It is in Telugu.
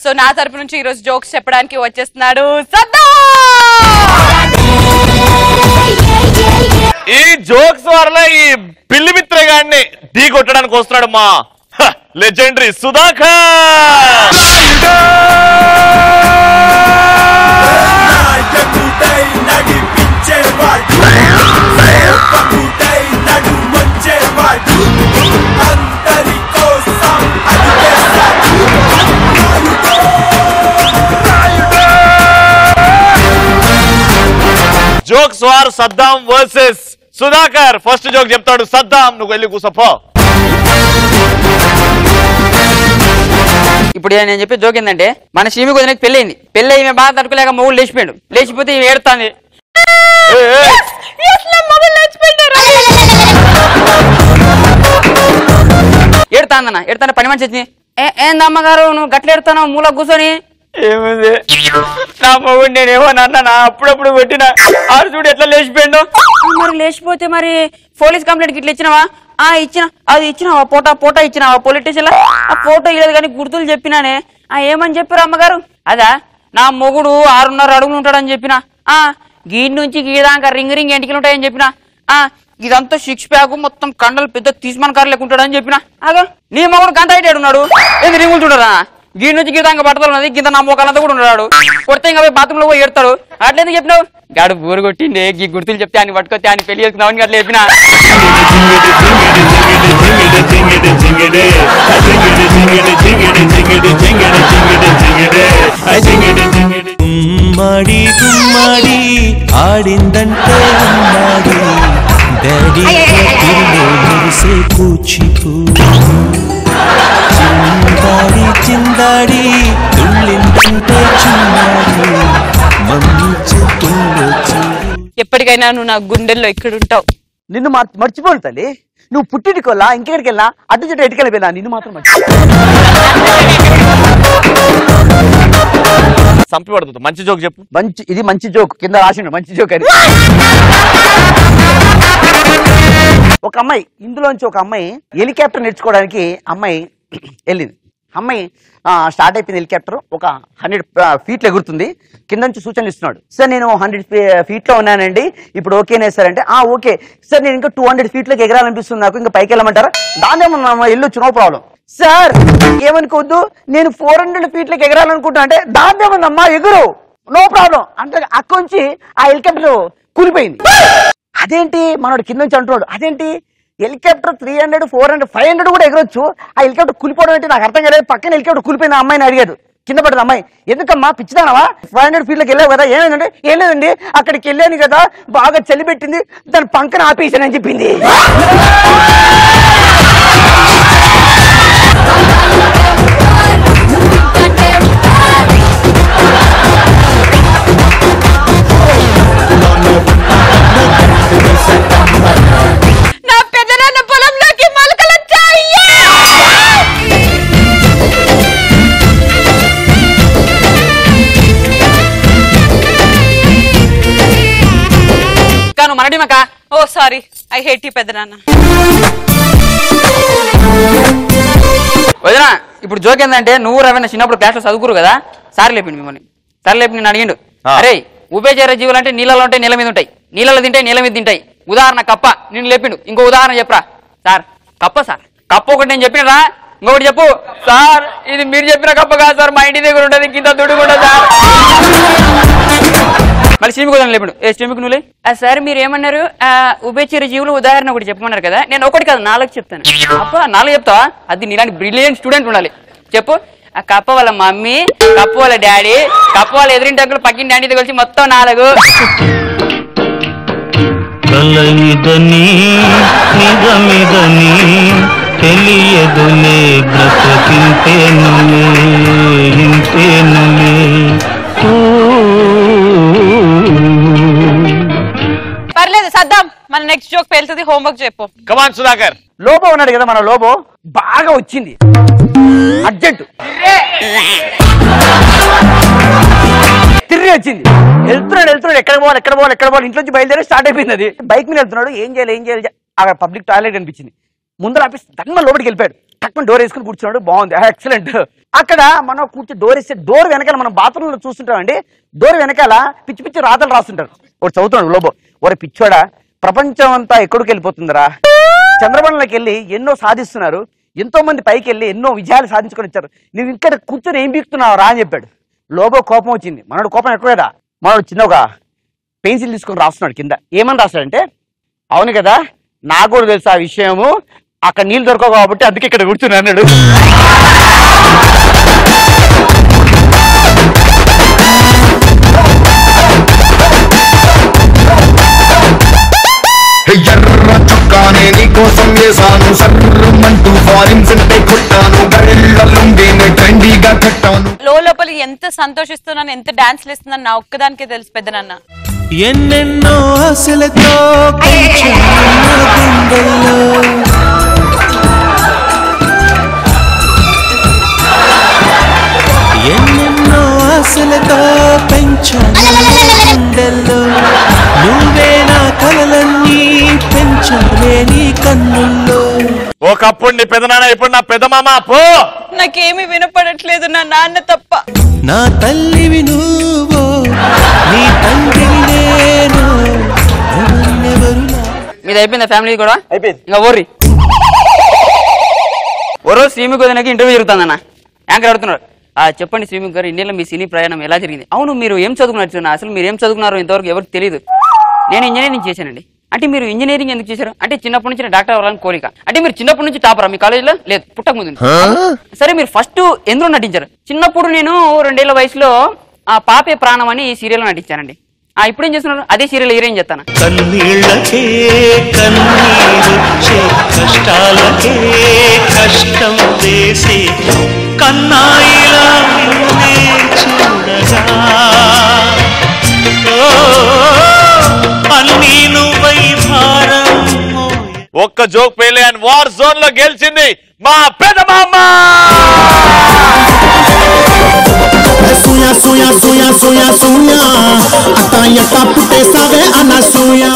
సో నా తరపు నుంచి ఈ రోజు జోక్స్ చెప్పడానికి వచ్చేస్తున్నాడు సద్దాం. ఈ జోక్స్ వల్ల ఈ పిల్లి మిత్రగాడిని ఢీ కొట్టడానికి వస్తున్నాడు మా legendary Sudhakar. Jokes war Saddam versus Sudhakar. First joke చెప్తాడు సద్దాం, నువ్వు వెళ్ళి కూసపో. ఇప్పుడు నేను చెప్పే జోక్ ఏంటంటే, మన శ్రీమి కొద్దిగా పెళ్ళయింది. పెళ్ళి ఈమె బాగా తట్టుకోలేక మొగుడు లేచిపోయాడు. లేచిపోతే ఈమె ఏడుతాంది. ఏడుతాందన్న, ఏడుతానే పని మనిషి వచ్చింది. ఏందమ్మగారు నువ్వు గట్ల ఏడుతావు మూల కూర్చొని? ఏముంది నా మొగుడు నేనేమో నాన్న అప్పుడప్పుడు కొట్టిన ఆరు చూడు ఎట్లా లేచిపోయాడు. మరి లేచిపోతే మరి పోలీస్ కంప్లైంట్ ఇట్లా ఇచ్చినావా? ఇచ్చిన. అది ఇచ్చినావా? ఫోటో ఇచ్చినావా పోలీస్ స్టేషన్ లో? ఆ ఫోటో ఇవ్వలేదు కానీ గుర్తులు చెప్పినానే. ఏమని చెప్పారు అమ్మగారు? అదా నా మొగుడు 6.5 అడుగులు ఉంటాడని చెప్పిన. గీడి నుంచి గీదాక రింగ్ ఎంటికలు ఉంటాయని చెప్పిన. ఇదంతా 6 ప్యాక్ మొత్తం కండలు పెద్ద తీసుమన్ కారు లేకుంటాడని చెప్పిన. అదో నీ మొగుడు గంట అయితే ఉన్నాడు. ఏది రింగులు చూడరా? గీడి నుంచి గీదాక బట్టలు ఉన్నది, గింత నా మోకాలంతా కూడా ఉన్నాడు. కొడితే ఇంకా పోయి బాత్రూమ్ లో పోయి ఏడతాడు. అట్లేందుకు చెప్పినావు? గాడు బూరు కొట్టిండే గీ గుర్తులు చెప్తే అని పట్టుకొస్తే అని పెళ్లి చేసుకున్నావు అట్లా చెప్పిన. గుమ్మడి గుమ్మడి ఆడిందంటే అమ్మాడి డాడీ మెరిసే కూచిపూడి చిందాడి చిందాడి తుళ్ళిందంటే చిన్నాడి మమ్మీ చెప్పుల్లో ఎప్పటికైనా నువ్వు నా గుండెల్లో ఇక్కడ ఉంటావు. నిన్ను మర్చిపోను తల్లి. నువ్వు పుట్టింటికి వెళ్ళా ఇంకెక్కడికి వెళ్ళా అటు చెట్టు ఎటుకెళ్ళిపోయినా నిన్ను మాత్రం సంపి మంచి జోక్ చెప్పు. ఇది మంచి జోక్ కింద రాసిండు మంచి జోక్ అని. ఒక అమ్మాయి ఇందులోంచి ఒక అమ్మాయి హెలికాప్టర్ నేర్చుకోవడానికి అమ్మాయి వెళ్ళింది. అమ్మాయి స్టార్ట్ అయిపోయింది. హెలికాప్టర్ ఒక 100 ఫీట్లు ఎగురుతుంది. కింద నుంచి సూచనలు ఇస్తున్నాడు. సార్ నేను 100 ఫీట్లో ఉన్నానండి, ఇప్పుడు ఓకేనే సార్ అంటే ఓకే సార్ నేను ఇంకా 200 ఫీట్లోకి ఎగరాలనిపిస్తుంది, నాకు ఇంకా పైకి వెళ్ళమంటారా? దాన్నేమన్నా వెళ్ళొచ్చు, నో ప్రాబ్లం. సార్ ఏమనుకోవద్దు, నేను 400 ఫీట్లోకి ఎగరాలనుకుంటున్నా అంటే దాన్నేమన్నమ్మా ఎగురు, నో ప్రాబ్లం అంటే అక్కొంచి ఆ హెలికాప్టర్ కూలిపోయింది. అదేంటి మనోడు కింద నుంచి అంటున్నాడు, అదేంటి హెలికాప్టర్ 300 400 500 కూడా ఎగరొచ్చు, ఆ హెలికాప్టర్ కూలిపోవడం అంటే నాకు అర్థం కాలేదు. పక్కన హెలికాప్టర్ కూలిపోయిన అమ్మాయిని అడిగాడు. కింద పడ్డది అమ్మాయి. ఎందుకమ్మా పిచ్చిదానవా 500 ఫీట్లోకి వెళ్ళావు కదా, ఏమైందంటే ఏం లేదండి అక్కడికి వెళ్ళాను కదా బాగా చలి పెట్టింది, దాని పంకన ఆపేసానని చెప్పింది. మనడిమక ఓ సారీ ఐ హేట్ యు పెద్దనాన్న. వదినా ఇప్పుడు జోక్ ఏంటంటే, నువ్వు రవీణ చిన్నప్పుడు క్లాస్ లో చదువుకురు కదా, సార్ లేపిండు మిమ్మల్ని. సార్ లేపి నేను అడిగిండు, అరే ఉభయచర జీవులు అంటే నీళ్ళలో ఉంటాయి నీళ్ళ మీద ఉంటాయి, నీళ్ళలో తింటాయి నీళ్ళ మీద తింటాయి. ఉదాహరణ కప్ప. నేను లేపిండు. ఇంకో ఉదాహరణ చెప్పరా? సార్ కప్ప. సార్ కప్ప ఒకటి నేను చెప్పినరా, ఇంకొకటి చెప్పు. సార్ ఇది మీరు చెప్పిన కప్ప కాదు సార్, మా ఇంటి దగ్గర ఉంటుంది కింద దుడుకుంటా సార్. మళ్ళీ శ్రీమికి ఉదాహరణ లేపుడు. శ్రీమికి నువ్వులే. సార్ మీరు ఏమన్నారు, ఉభయచర జీవులు ఉదాహరణ ఒకటి చెప్పమన్నారు కదా, నేను ఒకటి కాదు 4 చెప్తాను. అప్ప 4 చెప్తావా? అది నీలాంటి బ్రిలియంట్ స్టూడెంట్ ఉండాలి. చెప్పు. కప్ప వాళ్ళ మమ్మీ, కప్ప వాళ్ళ డాడీ, కప్ప వాళ్ళ ఎదురింటి అంకులు పక్కిన డాడీతో కలిసి మొత్తం 4. కలయిదని నిజమిదని తెలియదులే బ్రతికింతేనులే ఇంతేనులే. పర్లేదు సద్దాం, మన నెక్స్ట్ జోక్ పేలుతుంది. హోంవర్క్ చెప్పు. కమాన్ సుధాకర్. లోబో ఉన్నాడు కదా మన లోబో, బాగా వచ్చింది అర్జెంట్ తిరిగి వచ్చింది. వెళ్తున్నాడు ఎక్కడ పోవాలి ఇంట్లోంచి బయలుదేరి స్టార్ట్ అయిపోయింది. అది బైక్ మీద వెళ్తున్నాడు. ఏం చేయాలి అక్కడ పబ్లిక్ టాయిలెట్ అనిపించింది. ముందర ఆపేసి తగ్గ లోపలికి వెళ్ళిపోయాడు. టక్కుని డోర్ వేసుకుని కూర్చున్నాడు, బాగుంది, ఎక్సలెంట్. అక్కడ మనం కూర్చొని డోర్ వేస్తే డోర్ వెనకాల మనం బాత్రూంలో చూస్తుంటామండి, డోర్ వెనకాల పిచ్చి పిచ్చి రాతలు రాస్తుంటారు. ఒకటి చదువుతున్నాడు లోబో, ఒరే పిచ్చోడా ప్రపంచం అంతా ఎక్కడికి వెళ్ళిపోతుందిరా, చంద్రమండలంలోకి వెళ్ళి ఎన్నో సాధిస్తున్నారు, ఎంతో మంది పైకి వెళ్ళి ఎన్నో విజయాలు సాధించుకొని వచ్చారు, నువ్వు ఇక్కడ కూర్చొని ఏం బీక్తున్నావు రా అని చెప్పాడు. లోబో కోపం వచ్చింది, మనోడు కోపం ఎక్కువేదా, మనోడు చిన్న ఒక పెన్సిల్ తీసుకొని రాస్తున్నాడు, కింద ఏమని రాస్తాడంటే, అవును కదా నాకు కూడా తెలుసు ఆ విషయము, అక్కడ నీళ్ళు దొరకవు కాబట్టి అందుకే ఇక్కడ కూర్చుని అన్నాడు. ఎర్ర చుక్కానే నీకోసం వేసాను, సర్రమంటూ ఫారిన్ సెంటే కొట్టాను, గళ్ళలుండేనే ట్రెండీగా కట్టాను. లోపల ఎంత సంతోషిస్తున్నాను, ఎంత డాన్స్లు ఇస్తున్నాను నా ఒక్కదానికే తెలుసు పెద్దనాన్న. ఎన్నెన్నో ఆశలతో ఎన్నెన్నో ఆశలతో పెంచాను, నువ్వే నా కలలన్నీ పెంచాలే నీ కన్నుల్లో. ఒకప్పుడు నీ పెదనాన్న, ఇప్పుడు నా పెదమామ. పో, నాకేమీ వినపడట్లేదు నా నాన్న తప్ప. నా తల్లివి నువ్వో నీ తండ్రివి నేను, ఎవరినెవరు నా. మీద అయిపోయిందా ఫ్యామిలీ కూడా? అయిపోయింది. ఇంకా ఓర్రి ఓరో శ్రీముఖ్ వదినకి ఇంటర్వ్యూ జరుగుతుందన్న. యాంకర్ అడుగుతున్నాడు, చెప్పండి శ్రీముఖ్ గారు, ఇన్నేళ్ళ మీ సినీ ప్రయాణం ఎలా జరిగింది? అవును, మీరు ఏం చదువుకున్నారు? అసలు మీరు ఏం చదువుకున్నారో ఇంతవరకు ఎవరికి తెలియదు. నేను ఇంజనీరింగ్ చేశానండి. అంటే మీరు ఇంజనీరింగ్ ఎందుకు చేశారు? అంటే చిన్నప్పటి నుంచి డాక్టర్ అవ్వాలని కోరిక. అంటే మీరు చిన్నప్పటి నుంచి టాపరా మీ కాలేజీలో? లేదు, పుట్టక ముందు. సరే, మీరు ఫస్ట్ ఎందులో నటించారు? చిన్నప్పుడు నేను 2 ఏళ్ల వయసులో పాపే ప్రాణం అని సీరియల్లో నటించానండి. ఇప్పుడు ఏం చేస్తున్నారు? అదే సీరియల్ హీరోయిన్ చేస్తాను. కన్నీళ్ళకే కన్నీరొచ్చే, కష్టాలకే కష్టం వేసే కన్నాయిలా నిన్నే చూడగా, అన్నీ నువ్వై భారం. ఒక్క జోక్ పేలే అని వార్ జోన్ లో గెలిచింది మా పెదమామ. Suya, suya, suya, suya, suya. Ata yata pute sabe ana suya.